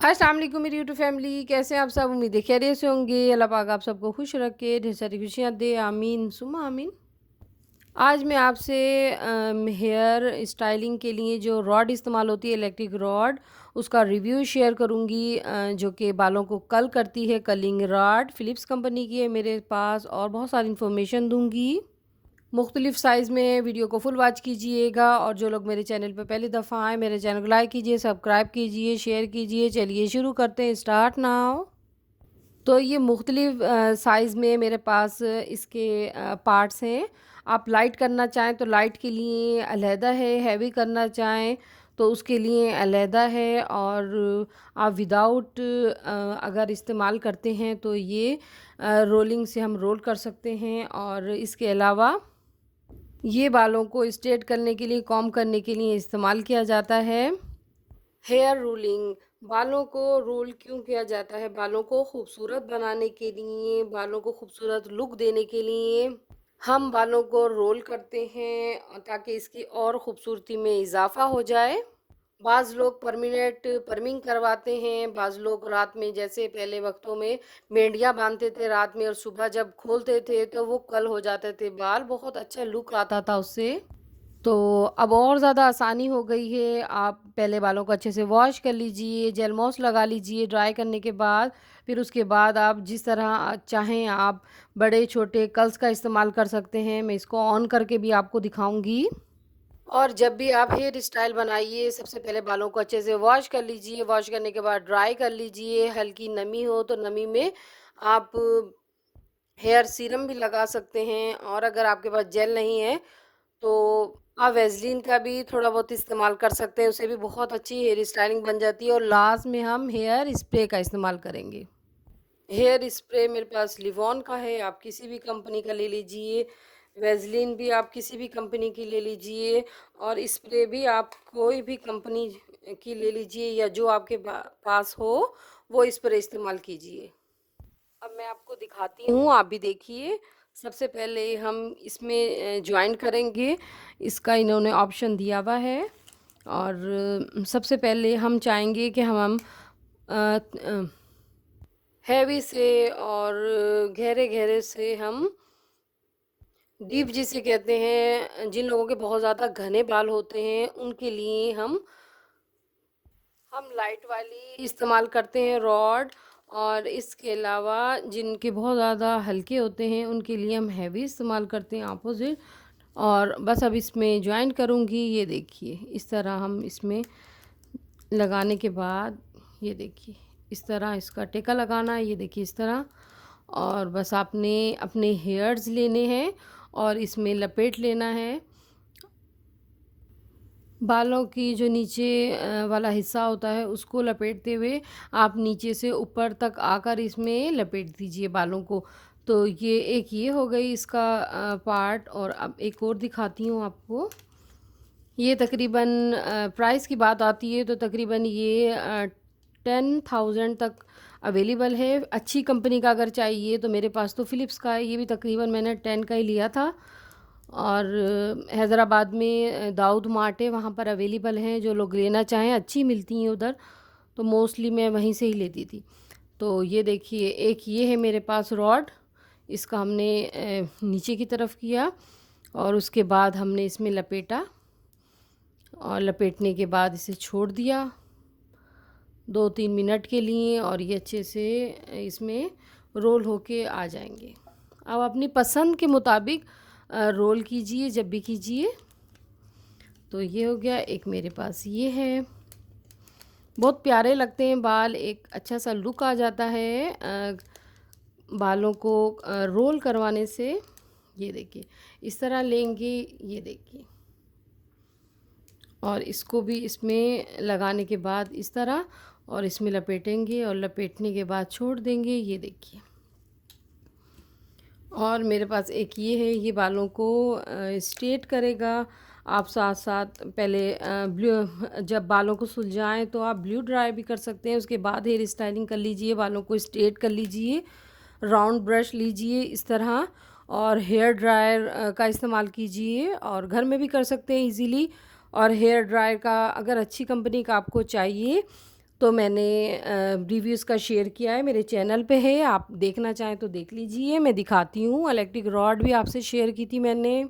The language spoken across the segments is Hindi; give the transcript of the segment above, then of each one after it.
अस्सलाम वालेकुम मेरी यूट्यूब फैमिली, कैसे हैं आप सब? उम्मीद है खैरियत से होंगे। अल्लाह पाक आप सबको खुश रखे, ढेर सारी खुशियाँ दे, आमीन सुम्मा आमीन। आज मैं आपसे हेयर स्टाइलिंग के लिए जो रॉड इस्तेमाल होती है, इलेक्ट्रिक रॉड, उसका रिव्यू शेयर करूँगी, जो कि बालों को कर्ल करती है। कर्लिंग रॉड फ़िलिप्स कंपनी की है मेरे पास, और बहुत सारी इन्फॉर्मेशन दूँगी। मुख्तलिफ़ साइज़ में वीडियो को फुल वॉच कीजिएगा, और जो लोग मेरे चैनल पे पहली दफ़ा आएँ, मेरे चैनल को लाइक कीजिए, सब्सक्राइब कीजिए, शेयर कीजिए। चलिए शुरू करते हैं, स्टार्ट नाउ। तो ये मुख्तलिफ़ साइज़ में मेरे पास इसके पार्ट्स हैं। आप लाइट करना चाहें तो लाइट के लिए अलहदा है, हैवी करना चाहें तो उसके लिए अलहदा है, और आप विदाउट अगर इस्तेमाल करते हैं तो ये रोलिंग से हम रोल कर सकते हैं। और इसके अलावा ये बालों को स्ट्रेट करने के लिए, कॉम्ब करने के लिए इस्तेमाल किया जाता है। हेयर रूलिंग, बालों को रोल क्यों किया जाता है? बालों को खूबसूरत बनाने के लिए, बालों को खूबसूरत लुक देने के लिए हम बालों को रोल करते हैं, ताकि इसकी और ख़ूबसूरती में इजाफ़ा हो जाए। बाज़ लोग परमानेंट परमिंग करवाते हैं, बाज़ लोग रात में, जैसे पहले वक्तों में मेंढियाँ बांधते थे रात में, और सुबह जब खोलते थे तो वो कर्ल हो जाते थे बाल, बहुत अच्छा लुक आता था उससे। तो अब और ज़्यादा आसानी हो गई है। आप पहले बालों को अच्छे से वॉश कर लीजिए, जेल मॉस लगा लीजिए ड्राई करने के बाद। फिर उसके बाद आप जिस तरह चाहें आप बड़े छोटे कर्ल्स का इस्तेमाल कर सकते हैं। मैं इसको ऑन करके भी आपको दिखाऊंगी। और जब भी आप हेयर स्टाइल बनाइए, सबसे पहले बालों को अच्छे से वॉश कर लीजिए। वॉश करने के बाद ड्राई कर लीजिए। हल्की नमी हो तो नमी में आप हेयर सीरम भी लगा सकते हैं, और अगर आपके पास जेल नहीं है तो आप वैसलीन का भी थोड़ा बहुत इस्तेमाल कर सकते हैं, उससे भी बहुत अच्छी हेयर स्टाइलिंग बन जाती है। और लास्ट में हम हेयर स्प्रे का इस्तेमाल करेंगे। हेयर स्प्रे मेरे पास लिवॉन का है, आप किसी भी कंपनी का ले लीजिए। वैसलीन भी आप किसी भी कंपनी की ले लीजिए, और स्प्रे भी आप कोई भी कंपनी की ले लीजिए, या जो आपके पास हो वो स्प्रे इस्तेमाल कीजिए। अब मैं आपको दिखाती हूँ, आप भी देखिए। सबसे पहले हम इसमें जॉइन करेंगे। इसका इन्होंने ऑप्शन दिया हुआ है, और सबसे पहले हम चाहेंगे कि हम हैवी से और गहरे गहरे से हम डीप जिसे कहते हैं, जिन लोगों के बहुत ज़्यादा घने बाल होते हैं उनके लिए हम लाइट वाली इस्तेमाल करते हैं रॉड। और इसके अलावा जिनके बहुत ज़्यादा हल्के होते हैं उनके लिए हम हैवी इस्तेमाल करते हैं, अपोजिट। और बस अब इसमें ज्वाइन करूँगी। ये देखिए, इस तरह हम इसमें लगाने के बाद, ये देखिए इस तरह इसका टेका लगाना है। ये देखिए इस तरह। और बस आपने अपने हेयर्स लेने हैं और इसमें लपेट लेना है। बालों की जो नीचे वाला हिस्सा होता है उसको लपेटते हुए आप नीचे से ऊपर तक आकर इसमें लपेट दीजिए बालों को। तो ये हो गई इसका पार्ट। और अब एक और दिखाती हूँ आपको। ये तकरीबन प्राइस की बात आती है तो तकरीबन ये 10,000 तक अवेलेबल है। अच्छी कंपनी का अगर चाहिए तो मेरे पास तो फ़िलिप्स का है, ये भी तकरीबन मैंने 10 का ही लिया था। और हैदराबाद में दाऊद मार्ट है, वहाँ पर अवेलेबल हैं। जो लोग लेना चाहें, अच्छी मिलती हैं उधर, तो मोस्टली मैं वहीं से ही लेती थी। तो ये देखिए, एक ये है मेरे पास रॉड। इसका हमने नीचे की तरफ किया, और उसके बाद हमने इसमें लपेटा, और लपेटने के बाद इसे छोड़ दिया 2-3 मिनट के लिए, और ये अच्छे से इसमें रोल होके आ जाएंगे। अब अपनी पसंद के मुताबिक रोल कीजिए जब भी कीजिए। तो ये हो गया। एक मेरे पास ये है, बहुत प्यारे लगते हैं बाल, एक अच्छा सा लुक आ जाता है बालों को रोल करवाने से। ये देखिए इस तरह लेंगे, ये देखिए, और इसको भी इसमें लगाने के बाद इस तरह, और इसमें लपेटेंगे, और लपेटने के बाद छोड़ देंगे। ये देखिए। और मेरे पास एक ये है, ये बालों को स्ट्रेट करेगा। आप साथ साथ पहले ब्लू, जब बालों को सुलझाएं तो आप ब्लू ड्राई भी कर सकते हैं। उसके बाद हेयर स्टाइलिंग कर लीजिए, बालों को स्ट्रेट कर लीजिए। राउंड ब्रश लीजिए इस तरह, और हेयर ड्रायर का इस्तेमाल कीजिए, और घर में भी कर सकते हैं इजीली। और हेयर ड्रायर का अगर अच्छी कंपनी का आपको चाहिए तो मैंने रिव्यू इसका शेयर किया है, मेरे चैनल पे है, आप देखना चाहें तो देख लीजिए। मैं दिखाती हूँ, इलेक्ट्रिक रॉड भी आपसे शेयर की थी मैंने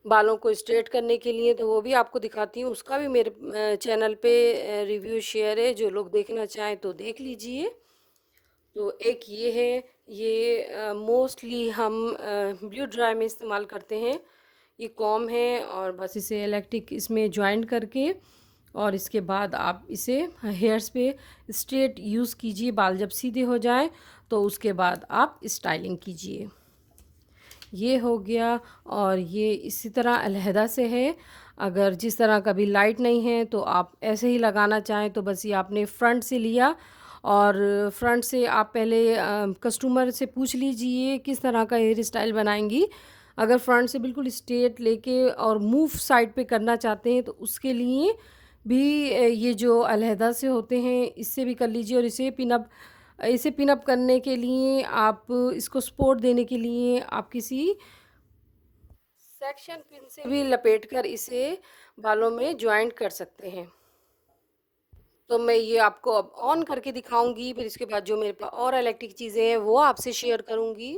बालों को स्ट्रेट करने के लिए, तो वो भी आपको दिखाती हूँ। उसका भी मेरे चैनल पे रिव्यू शेयर है, जो लोग देखना चाहें तो देख लीजिए। तो एक ये है, ये मोस्टली हम ब्लू ड्राई में इस्तेमाल करते हैं। ये कॉम है और बस इसे इलेक्ट्रिक इसमें जॉइंट करके और इसके बाद आप इसे हेयर्स पे स्ट्रेट यूज़ कीजिए। बाल जब सीधे हो जाएं तो उसके बाद आप स्टाइलिंग कीजिए। ये हो गया। और ये इसी तरह अलहदा से है। अगर जिस तरह कभी लाइट नहीं है तो आप ऐसे ही लगाना चाहें तो बस ये आपने फ्रंट से लिया और फ्रंट से आप पहले कस्टमर से पूछ लीजिए किस तरह का हेयर स्टाइल बनाएंगी। अगर फ्रंट से बिल्कुल स्ट्रेट लेके और मूव साइड पे करना चाहते हैं तो उसके लिए भी ये जो अलहदा से होते हैं इससे भी कर लीजिए। और इसे पिन अप करने के लिए आप इसको सपोर्ट देने के लिए आप किसी सेक्शन पिन से भी लपेटकर इसे बालों में ज्वाइंट कर सकते हैं। तो मैं ये आपको अब ऑन करके दिखाऊंगी, फिर इसके बाद जो मेरे पास और इलेक्ट्रिक चीज़ें हैं वो आपसे शेयर करूंगी।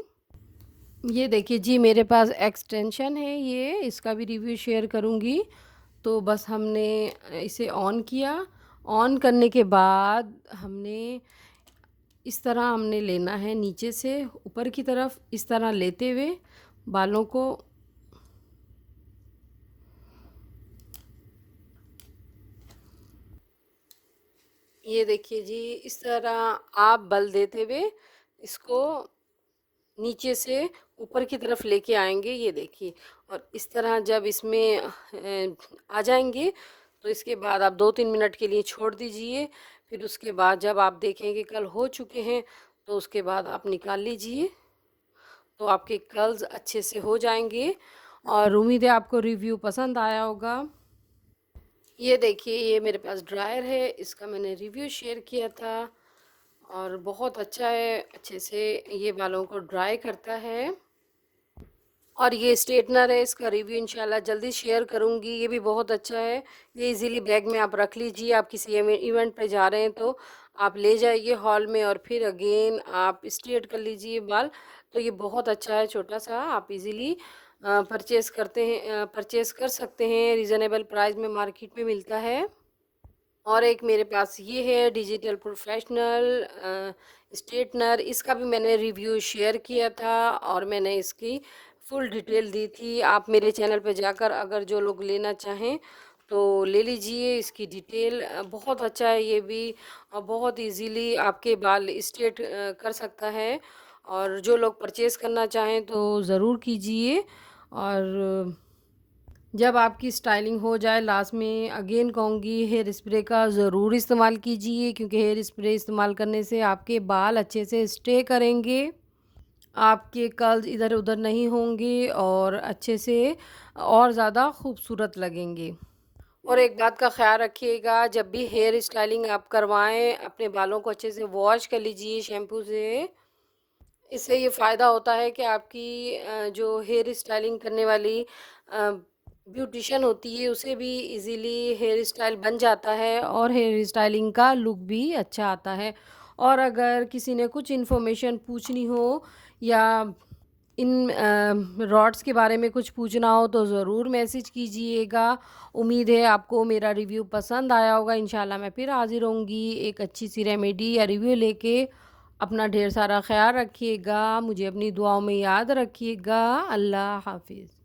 ये देखिए जी, मेरे पास एक्सटेंशन है, ये इसका भी रिव्यू शेयर करूंगी। तो बस हमने इसे ऑन किया। ऑन करने के बाद इस तरह हमने लेना है, नीचे से ऊपर की तरफ इस तरह लेते हुए बालों को ये देखिए जी, इस तरह आप बल देते हुए इसको नीचे से ऊपर की तरफ लेके आएंगे। ये देखिए, और इस तरह जब इसमें आ जाएंगे तो इसके बाद आप 2-3 मिनट के लिए छोड़ दीजिए। फिर उसके बाद जब आप देखेंगे कल हो चुके हैं तो उसके बाद आप निकाल लीजिए, तो आपके कर्ल्स अच्छे से हो जाएंगे। और उम्मीद है आपको रिव्यू पसंद आया होगा। ये देखिए, ये मेरे पास ड्रायर है, इसका मैंने रिव्यू शेयर किया था और बहुत अच्छा है, अच्छे से ये बालों को ड्राई करता है। और ये स्ट्रेटनर है, इसका रिव्यू इंशाल्लाह जल्दी शेयर करूँगी। ये भी बहुत अच्छा है, ये इजीली बैग में आप रख लीजिए। आप किसी इवेंट पे जा रहे हैं तो आप ले जाइए हॉल में और फिर अगेन आप स्ट्रेट कर लीजिए बाल। तो ये बहुत अच्छा है, छोटा सा, आप इजीली परचेज़ कर सकते हैं। रीज़नेबल प्राइस में मार्केट में मिलता है। और एक मेरे पास ये है डिजिटल प्रोफेशनल स्ट्रेटनर, इसका भी मैंने रिव्यू शेयर किया था और मैंने इसकी फुल डिटेल दी थी। आप मेरे चैनल पे जाकर अगर जो लोग लेना चाहें तो ले लीजिए इसकी डिटेल। बहुत अच्छा है ये भी, और बहुत इजीली आपके बाल स्ट्रेट कर सकता है। और जो लोग परचेज़ करना चाहें तो ज़रूर कीजिए। और जब आपकी स्टाइलिंग हो जाए, लास्ट में अगेन कहूँगी हेयर स्प्रे का ज़रूर इस्तेमाल कीजिए, क्योंकि हेयर स्प्रे इस्तेमाल करने से आपके बाल अच्छे से स्टे करेंगे, आपके कर्ल्स इधर उधर नहीं होंगे और अच्छे से और ज़्यादा खूबसूरत लगेंगे। और एक बात का ख्याल रखिएगा, जब भी हेयर स्टाइलिंग आप करवाएं अपने बालों को अच्छे से वॉश कर लीजिए शैम्पू से। इससे ये फ़ायदा होता है कि आपकी जो हेयर स्टाइलिंग करने वाली ब्यूटिशियन होती है उसे भी इजीली हेयर स्टाइल बन जाता है और हेयर स्टाइलिंग का लुक भी अच्छा आता है। और अगर किसी ने कुछ इन्फॉर्मेशन पूछनी हो या इन रॉड्स के बारे में कुछ पूछना हो तो ज़रूर मैसेज कीजिएगा। उम्मीद है आपको मेरा रिव्यू पसंद आया होगा। इंशाल्लाह मैं फिर हाज़िर होंगी एक अच्छी सी रेमेडी या रिव्यू लेके। अपना ढेर सारा ख्याल रखिएगा, मुझे अपनी दुआओं में याद रखिएगा। अल्लाह हाफिज़।